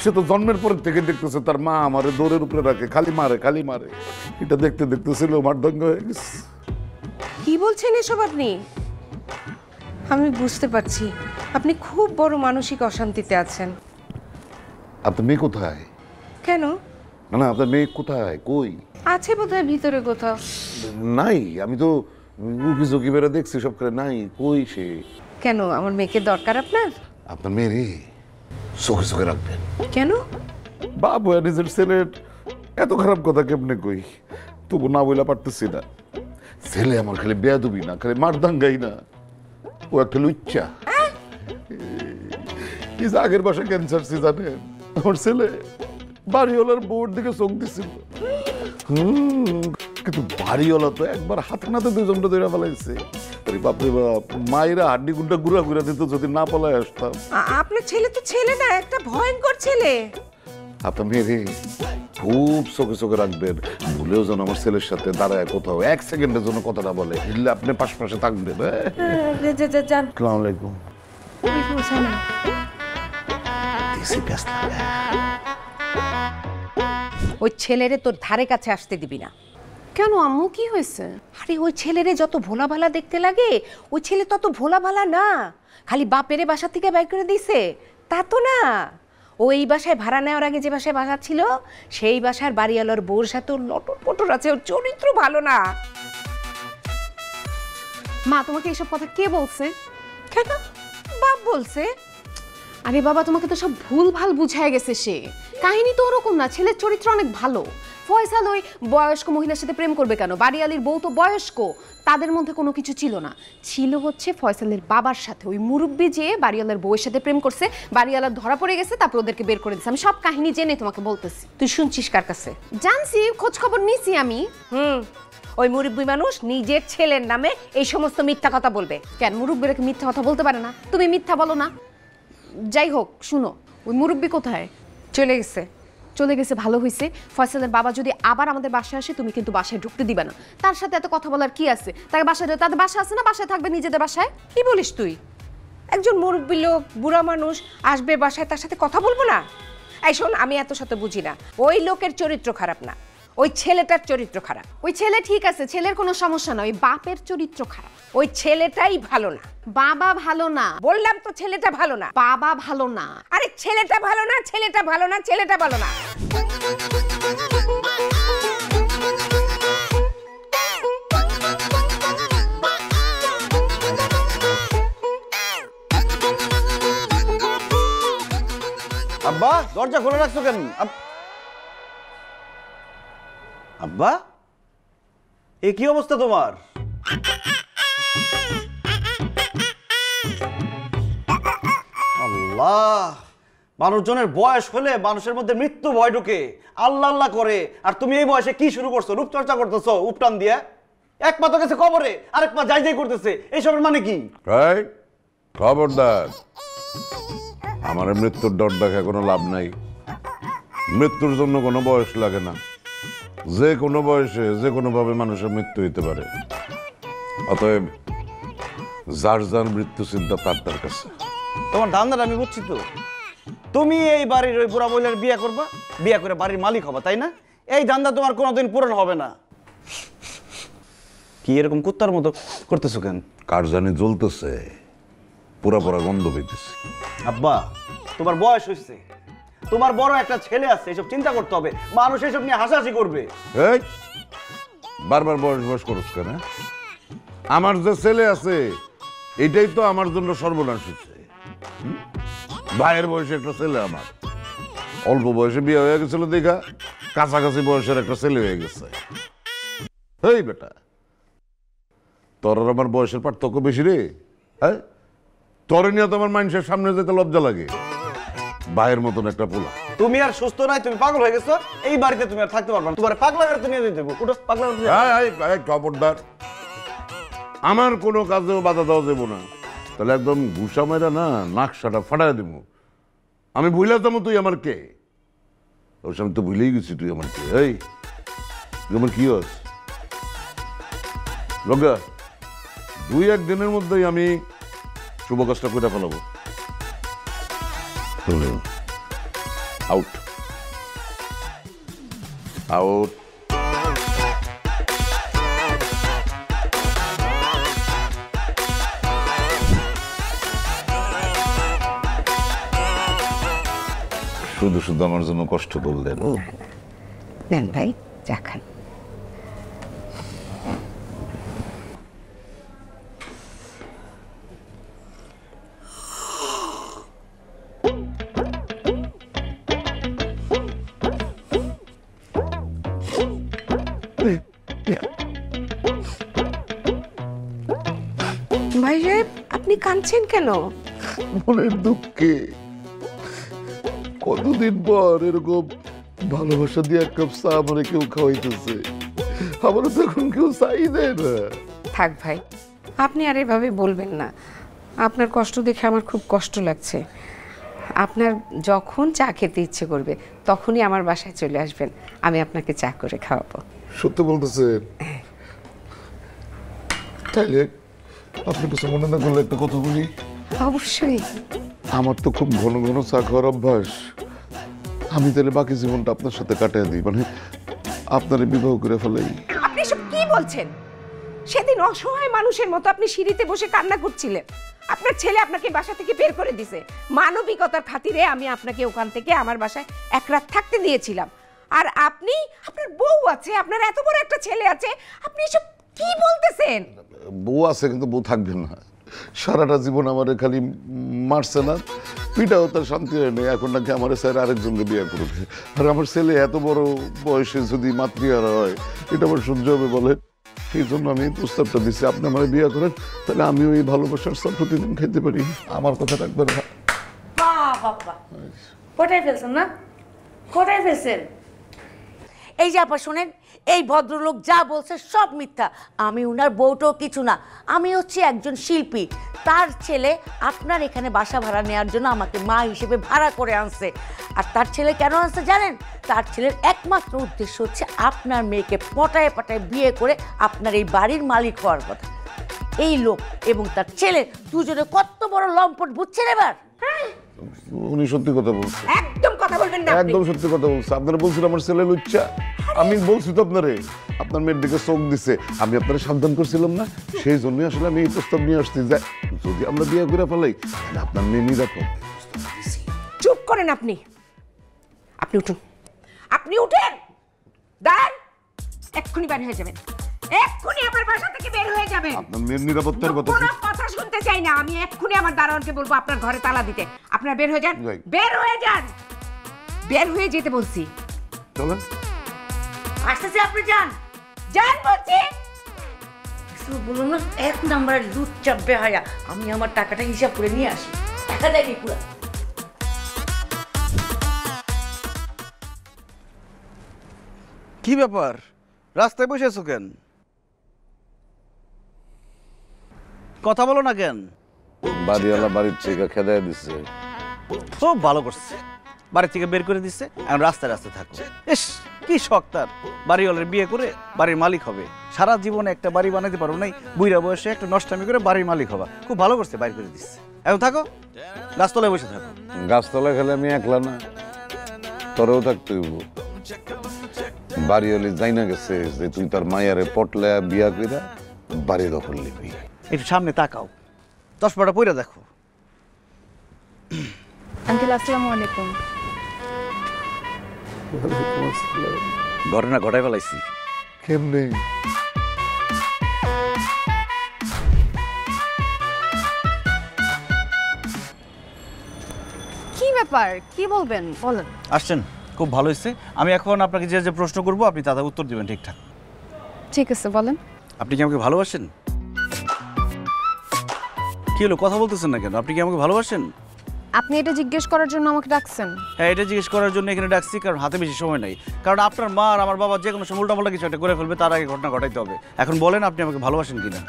সে তো জন্মের পর থেকে দেখতেছে তার মা আমারে দৌড়ের উপরে রাখে, খালি মারে খালি মারে। এটা দেখতে দেখতে ছিল মারদঙ্গ হয়ে গেছে। কি বলছেন এসব আপনি? আমি বুঝতে পারছি আপনি খুব বড় মানসিক অশান্তিতে আছেন। আপনার মেয়ে কোথায়? কেন? না আপনার মেয়ে কোথায়? কই আছে বোধহয় ভিতরে কোথাও। নাই, আমি তো উকি ঝুঁকি বেড়ে দেখছি সব করে, নাই। কই সে? কেন, আমার মেয়েকে দরকার আপনার? আপনার মেয়ে চোখে চোখে রাখবেন। কেন? বাপ হয়ে নিজের ছেলের এত খারাপ কথা কেমনে কই, তবু না বইলা পারতেছি না। ছেলে আমার খালি বেয়াদবি না, খালি মারদাঙ্গাই না, ও একটা লুচ্চা। আগের বাসায় ক্যান্সার সি জানেন, আমার ছেলে বাড়িওয়ালার বউর দিকে চোখ দিছিল, কিন্তু বাড়িওয়ালা তো একবার হাতে নাতে দুজনটা ধরে ফেলাইছে। আরে বাপরে বাপ, মায়েরা হাড্ডি গুন্ডা গুড়া গুড়া দিত যদি না পালায় আসতাম। আপনার ছেলে তো ছেলে না, একটা ভয়ঙ্কর ছেলে। আপনার মেয়ে খুব চোখে চোখে রাখবেন, ভুলেও যেন আমার ছেলের সাথে দাঁড়ায় কোথাও এক সেকেন্ডের জন্য কথাটা বলে, বুঝলে? আপনি পাশে থাকবেন। আসসালামু আলাইকুম। ওই ছেলেরে তোর ধারে কাছে আসতে দিবি না। কেন আম্মু, কি হয়েছে? আরে ওই ছেলেরে যত ভোলা ভালা দেখতে লাগে, ওই ছেলে তত ভোলা ভালা না। খালি বাপেরে বাসা থেকে বাইর করে দিছে তা তো না। ও এই বাসায় ভাড়া নেওয়ার আগে যে বাসায় বাসা ছিল, সেই বাসার বাড়িওয়ালার বউর সাথে ওর লটর পটর আছে, ওর চরিত্র ভালো না। মা, তোমাকে এসব কথা কে বলছে? কেন? বাপ বলছে। আরে বাবা, তোমাকে তো সব ভুল ভাল বুঝায় গেছে। সে কাহিনী তো ওরকম না, ছেলের চরিত্র অনেক ভালো। ফয়সাল ওই বয়স্ক মহিলার সাথে প্রেম করবে কেন? বাড়িয়ালির বউ তো বয়স্ক, তাদের মধ্যে কোনো কিছু ছিল না। ছিল হচ্ছে ফয়সালের বাবার সাথে ওই মুরব্বি যে বাড়িওয়ালার বউয়ের সাথে প্রেম করছে, বাড়িওয়ালার ধরা পড়ে গেছে, তারপর ওদেরকে বের করে দিচ্ছে। আমি সব কাহিনী জেনে তোমাকে বলতেছি। তুই শুনছিস কার কাছে? জানছি, খোঁজ খবর নিছি আমি। ওই মুরব্বি মানুষ নিজের ছেলের নামে এই সমস্ত মিথ্যা কথা বলবে কেন? মুরব্বিরা কি মিথ্যা কথা বলতে পারে না? তুমি মিথ্যা বলো না। যাই হোক, শুনো, ওই মুরব্বি কোথায়? চলে গেছে। চলে গেছে ভালো হয়েছে। ফয়সালের বাবা যদি আবার আমাদের বাসায় আসে তুমি কিন্তু বাসায় ঢুকতে দিবে না। তার সাথে এত কথা বলার কি আছে? তাকে বাসায় তাদের বাসা আছে না, বাসায় থাকবে নিজেদের বাসায়। কি বলিস তুই? একজন মুরব্বী লোক, বুড়া মানুষ আসবে বাসায়, তার সাথে কথা বলবো না? এই শোন, আমি এত সাথে বুঝি না। ওই লোকের চরিত্র খারাপ না, ওই ছেলেটার চরিত্র খারাপ। ওই ছেলে ঠিক আছে, ছেলের কোনো সমস্যা না, ওই বাপের চরিত্র খারাপ। ওই ছেলেটাই ভালো না। বাবা ভালো না বললাম তো, ছেলেটা ভালো না। বাবা ভালো না। আরে ছেলেটা ভালো না, ছেলেটা ভালো না, ছেলেটা ভালো না। আব্বা দরজা খুলে রাখছো কেন? আব্বা এ কি অবস্থা তোমার? আল্লাহ, মানুষজনের বয়স হলে মানুষের মধ্যে মৃত্যু ভয় ঢুকে, আল্লাহ আল্লাহ করে। আর তুমি এই বয়সে কি শুরু করছো? রূপচর্চা করতেছো উপটান দিয়ে। এক পা তো গেছে কবরে, আরেক পা যাই যাই করতেছে। এইসবের মানে কি? খবরদার, আমার মৃত্যুর ডর দেখে কোনো লাভ নাই। মৃত্যুর জন্য কোনো বয়স লাগে না। যে কোনো বয়সে যে কোনো ভাবে মানুষের মৃত্যু হইতে পারে। অতএব যার যার মৃত্যু চিন্তা তার কাছে। তোমার ধান্দাটা আমি বুঝছি তো। তুমি এই বাড়ির ওই বুড়া বইলের বিয়ে করবা, বিয়ে করে বাড়ির মালিক হবা, তাই না? এই ধান্দা তোমার কোনোদিন পূরণ হবে না। কি এরকম কুত্তার মতো করতেছো কেন? কার জানি জ্বলতেছে, পুরা পুরা গন্ধ পেতেছে। আব্বা তোমার বয়স হয়েছে, তোমার বড় একটা ছেলে আছে, এসব চিন্তা করতে হবে। মানুষ এসব নিয়ে হাসাহাসি করবে। এই বারবার বয়স বয়স করছ কেন? আমার যে ছেলে আছে এটাই তো আমার জন্য সর্বনাশ হচ্ছে। ভাইয়ের বয়সে একটা ছেলে, আমার অল্প বয়সে বিয়ে হয়ে গেছিল দেখা কাছাকাছি বয়সের একটা ছেলে হয়ে গেছে। এই বেটা, তোর আর আমার বয়সের পার্থক্য বেশি রে। হ্যাঁ, তোরে নিয়ে তো আমার মানুষের সামনে যেতে লজ্জা লাগে। ভাইয়ের মতন একটা পোলা। তুমি আর সুস্থ নাই, তুমি পাগল হয়ে গেছো। এই বাড়িতে তুমি আর থাকতে পারবে না। তোমার পাগলা করে তুমি নিয়ে দেবো। ওটা পাগলা। খবরদার, আমার কোনো কাজেও বাধা দেওয়া যাবো না। তাহলে একদম ঘুষা মেরা না নাকশাটা ফাটাই দেব। আমি ভুলে যাবো তুই আমার কে? ওর সামনে তো ভুলেই গেছি তুই আমার কে। এই তুই আমার কি হস লগা? 2-1 দিনের মধ্যেই আমি শুভ কাজটা করে ফেলাবো। Out out. শুধু শুধু আমার জন্য কষ্ট করলেন। নেন ভাই, চা খান। ভাই সাহেব, আপনি কাঁদছেন কেন? মনের দুঃখে। কতদিন পর এরকম ভালোবাসা দিয়ে এক কাপ চা আমার কেউ খাওয়াইতেছে। আমার তো এখন কেউ চাই দেয় না। থাক ভাই, আপনি আর এভাবে বলবেন না। আপনার কষ্ট দেখে আমার খুব কষ্ট লাগছে। আপনার যখন চা খেতে ইচ্ছে করবে তখনই আমার বাসায় চলে আসবেন, আমি আপনাকে চা করে খাওয়াবো। সত্যি বলতেছেন? তাইলে আপনি কিছু মনে না করলে একটা কথা বলি। অবশ্যই। আমার তো খুব ঘন ঘন চা খাওয়ার অভ্যাস। আমি তাহলে বাকি জীবনটা আপনার সাথে কাটিয়ে দিই, মানে আপনার বিবাহ করে ফেলাই। আপনি সব কি বলছেন? সেদিন অসহায় মানুষের মতো আপনি সিঁড়িতে বসে কান্না করছিলেন। আপনার ছেলে আপনাকে বাসা থেকে বের করে দিয়েছে। মানবিকতার খাতিরে আমি আপনাকে ওখান থেকে আমার বাসায় এক রাত থাকতে দিয়েছিলাম। আর আপনি, আপনার বউ আছে, আপনার এত বড় একটা ছেলে আছে, আপনি এসব কি বলতেছেন? বউ আছে কিন্তু বউ থাকবে না। সারাটা জীবন আমার খালি মারছে না, পিটাও তার শান্তি হয় না। এখন নাকি আমার স্যার আরেকজনকে বিয়ে করবে। আর আমার ছেলে এত বড় বয়সে যদি মাতৃহারা হয়, এটা আমার সহ্য হবে বলে? এই জন্য আমি এই প্রস্তাবটা দিচ্ছি, আপনি আমার বিয়ে করেন, তাহলে আমিও এই ভালোবাসার সব প্রতিদিন খেতে পারি। আমার কথা রাখবেন না। কোথায় ফেলছেন না? কোথায় ফেলছেন? এই যে আপা শোনেন, এই ভদ্রলোক যা বলছে সব মিথ্যা। আমি উনার বউটাও কিছু না, আমি হচ্ছে একজন শিল্পী। তার ছেলে আপনার এখানে বাসা ভাড়া নেওয়ার জন্য আমাকে মা হিসেবে ভাড়া করে আনছে। আর তার ছেলে কেন আনছে জানেন? তার ছেলের একমাত্র উদ্দেশ্য হচ্ছে আপনার মেয়েকে পটায় পটায় বিয়ে করে আপনার এই বাড়ির মালিক হওয়ার কথা। এই লোক এবং তার ছেলে দুজনে কত বড় লম্পট, বুঝছেন এবার? উনি সত্যি কথা বলছে, একদম কথা বলবেন না, একদম সত্যি কথা বলছে। আপনারা বলছেন আমার ছেলে লুচ্চা, আমি বলছি তো আপনারে, আপনার মেয়ের দিকে চোখ দিছে, আমি আপনারা সাবধান করছিলাম না, সেই জন্যই আসলে আমি এই প্রস্তাব নিয়ে আসছি যে যদি আমরা বিয়ে করে ফেলাই তাহলে আপনার মেয়ে নিরাপদ। চুপ করেন আপনি, আপনি উঠুন, আপনি উঠেন, দাঁড়ান, এক্ষুনি বের হয়ে যাবেন, এক্ষুনি আমার বাসা থেকে বের হয়ে যাবেন। আপনার মেয়ের নিরাপত্তার কথা কোনো কথা শুনতে চাই না, আমি এক্ষুনি আমার দারোয়ানকে বলবো আপনার ঘরে তালা দিতে। আপনারা বের হয়ে যান, বের হয়ে যান, বের হয়ে যেতে বলছি। চলেন, আসতেছে, আপনি যান, যান বলছি। বলুন না, এক নাম্বারের দুধ চাপবে হায়া। আমি আমার টাকাটা হিসাব করে নিয়ে আসি, টাকা দেয়নি পুরো। কি ব্যাপার, রাস্তায় বসে আছো কেন? কথা বলো না কেন? বাড়িওয়ালা বাড়ির থেকে খেদায় দিচ্ছে। খুব ভালো করছে, বাড়ি থেকে বের করে দিচ্ছে, এখন রাস্তায় রাস্তায় থাকো। ইস, কি শখ তার, বাড়িওয়ালার বিয়ে করে বাড়ির মালিক হবে। সারা জীবনে একটা বাড়ি বানাতে পারো নাই, বুইরা বয়সে একটা নষ্টামি করে বাড়ির মালিক হবা। খুব ভালো করছে, বাইর করে দিচ্ছে। এখন থাকো, গাছতলায় বসে থাকো। গাছতলায় খেলে আমি একলা না, তোরেও থাকতে হইব। বাড়িওয়ালি যাই না গেছে যে তুই তার মায়ারে পটলে বিয়া কইরা বাড়ি দখল নিবি। একটু সামনে তাকাও, 10-12টা পইরা দেখো। আঙ্কেল আসসালামু আলাইকুম। ঘটনা ঘটাই ফেলাইছি। কেমনে? কি ব্যাপার, কি বলবেন বলেন। আসছেন, খুব ভালো হয়েছে। আমি এখন আপনাকে যে যে প্রশ্ন করবো আপনি তাদের উত্তর দিবেন ঠিকঠাক। ঠিক আছে বলেন। আপনি কি আমাকে ভালোবাসেন? কি হলো, কথা বলতেছেন না কেন? আপনি কি আমাকে ভালোবাসেন? আপনি এটা জিজ্ঞেস করার জন্য আমাকে ডাকছেন? হ্যাঁ, এটা জিজ্ঞেস করার জন্য এখানে ডাকছি, কারণ হাতে বেশি সময় নাই। কারণ আপনার মা আর আমার বাবা যে কোনো সময় উল্টাপাল্টা কিছু একটা করে ফেলবে, তার আগে ঘটনা ঘটাইতে হবে। এখন বলেন, আপনি আমাকে ভালোবাসেন কিনা?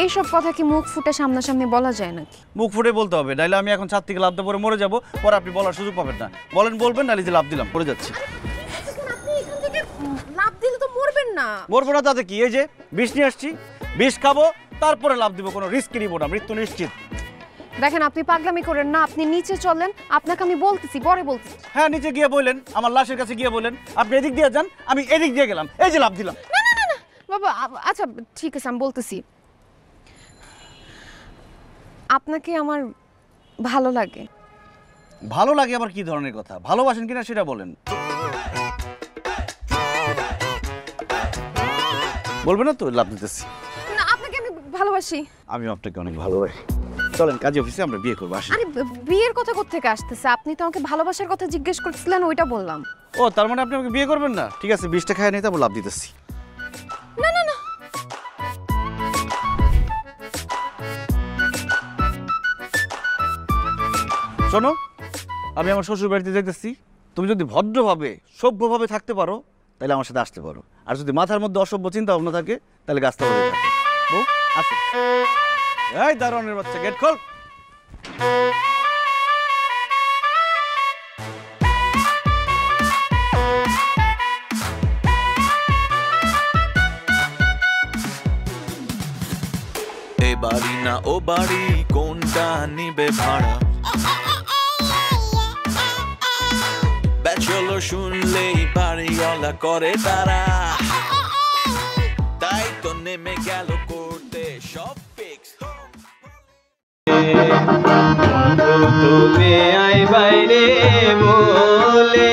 এইসব কথা কি মুখ ফুটে সামনাসামনি বলা যায় নাকি? মুখ ফুটে বলতে হবে, নাইলে আমি এখন ছাদ থেকে লাভ দিয়ে পরে মরে যাবো, পরে আপনি বলার সুযোগ পাবেন না। বলেন, বলবেন, নাইলে যে লাভ দিলাম পড়ে যাচ্ছি। লাভ দিলে তো মরবেন না। মরবো না তাতে কি, এই যে বিষ নিয়ে আসছি, বিষ খাবো, তারপরে লাভ দিব, কোনো রিস্ক নিব না, মৃত্যু নিশ্চিত। দেখেন, আপনি পাগলামি করেন না, আপনি নিচে চলেন, আপনাকে আমি বলতেছি, পরে বলতেছি। হ্যাঁ, নিচে গিয়ে বললেন, আমার লাশের কাছে গিয়ে বললেন, আপনি এদিক দিয়ে যান, আমি এদিক দিয়ে গেলাম, এই যে লাভ দিলাম। না না না না বাবা, আচ্ছা ঠিক আছে, আমি বলতেছি। আপনাকে আমার ভালো লাগে। ভালো লাগে আবার কি ধরনের কথা? ভালোবাসেন কিনা সেটা বলেন। বলবেন না তো, লাভ দিতেছি। না, আপনাকে আমি ভালোবাসি। আমি আপনাকে অনেক ভালোবাসি। চলেন কাজী অফিসে, আমরা বিয়ে করবো, আসি। আরে বিয়ের কথা কোত্থেকে আসতেছে? আপনি তো আমাকে ভালোবাসার কথা জিজ্ঞেস করছিলেন, ওইটা বললাম। ও, তার মানে আপনি আমাকে বিয়ে করবেন না? ঠিক আছে, 20টা খায় নিয়ে তারপর লাভ দিতেছি। না না না, শোনো, আমি আমার শ্বশুর বাড়িতে যেতেছি। তুমি যদি ভদ্রভাবে সভ্যভাবে থাকতে পারো তাহলে আমার সাথে আসতে পারো, আর যদি মাথার মধ্যে অসভ্য চিন্তা ভাবনা থাকে তাহলে গাছটা বলে থাকে। বউ, আসো। এই দারোয়ানের বাচ্চা, গেট খোল। এ বাড়ি না ও বাড়ি, কোনটা নিবে ভাড়া? ব্যাচেলর শুনলেই বাড়িওয়ালা করে তারা, তাই তো নেমে গেল করতে সব ফিক্স। তুমি আই বাইরে বলে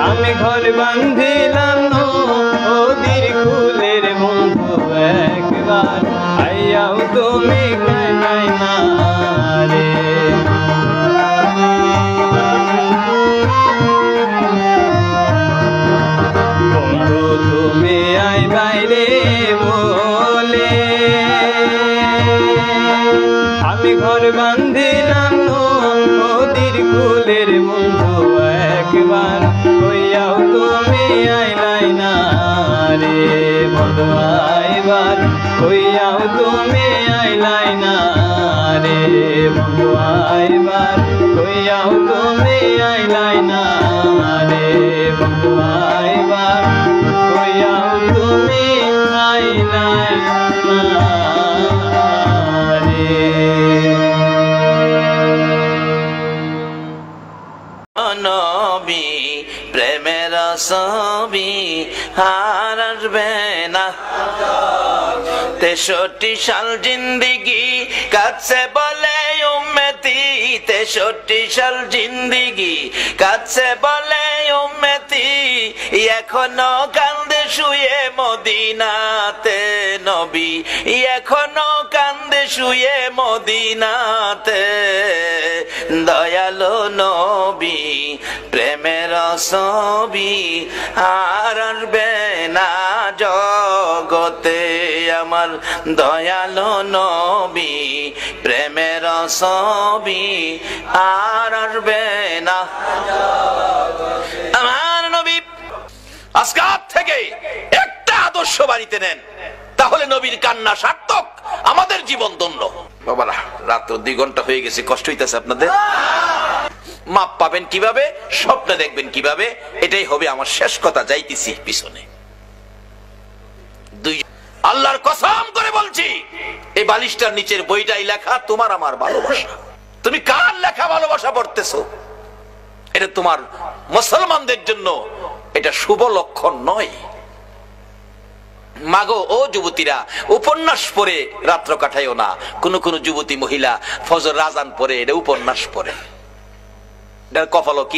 আমি ঘর বান্ধিলাম ওদের কুলের বন্ধু, একবার আইয়াও তুমি কাই না রে। বন্ধু তুমি আই বাইরে বলে আমি ঘর বান্ধিলাম ওদের কুলের বন্ধু, একবার বন্ধু আইবার কইয়াও তুমি আইলাই না রে বন্ধু আইবার কইয়াও তুমি আইলাই না রে বন্ধু আইবার কইয়াও তুমি আইলাই না রে নবী প্রেমের ছবি আর আসবে না 63 সাল জিন্দিগি কাছে বলে উম্মতি 63 সাল জিন্দিগি কাছে বলে উম্মতি এখনো কান্দে শুয়ে মদিনাতে নবী এখনো কান্দে শুয়ে মদিনাতে দয়ালো নবী প্রেমের ছবি আর আসবে না জগতে আমার দয়ালো নবী প্রেমের ছবি আর আসবে না আমার নবী আজকাল থেকে একটা আদর্শ বাড়িতে নেন তাহলে নবীর কান্না সার্থক আমাদের জীবন ধন্য বাবারা রাত 2 ঘন্টা হয়ে গেছে কষ্ট হইতেছে আপনাদের মাপ পাবেন কিভাবে স্বপ্ন দেখবেন কিভাবে এটাই হবে আমার শেষ কথা যাইতেছি পিছনে আল্লাহর কসম করে বলছি এই বালিশটার নিচের বইটাই লেখা তোমার আমার ভালোবাসা তুমি কার লেখা ভালোবাসা পড়তেছো এটা তোমার মুসলমানদের জন্য এটা শুভ লক্ষণ নয় মাগো ও যুবতীরা উপন্যাস পড়ে রাত্র কাটাইও না কোন কোন যুবতী মহিলা ফজর আযান পড়ে এটা উপন্যাস পড়ে এটা কপালও কি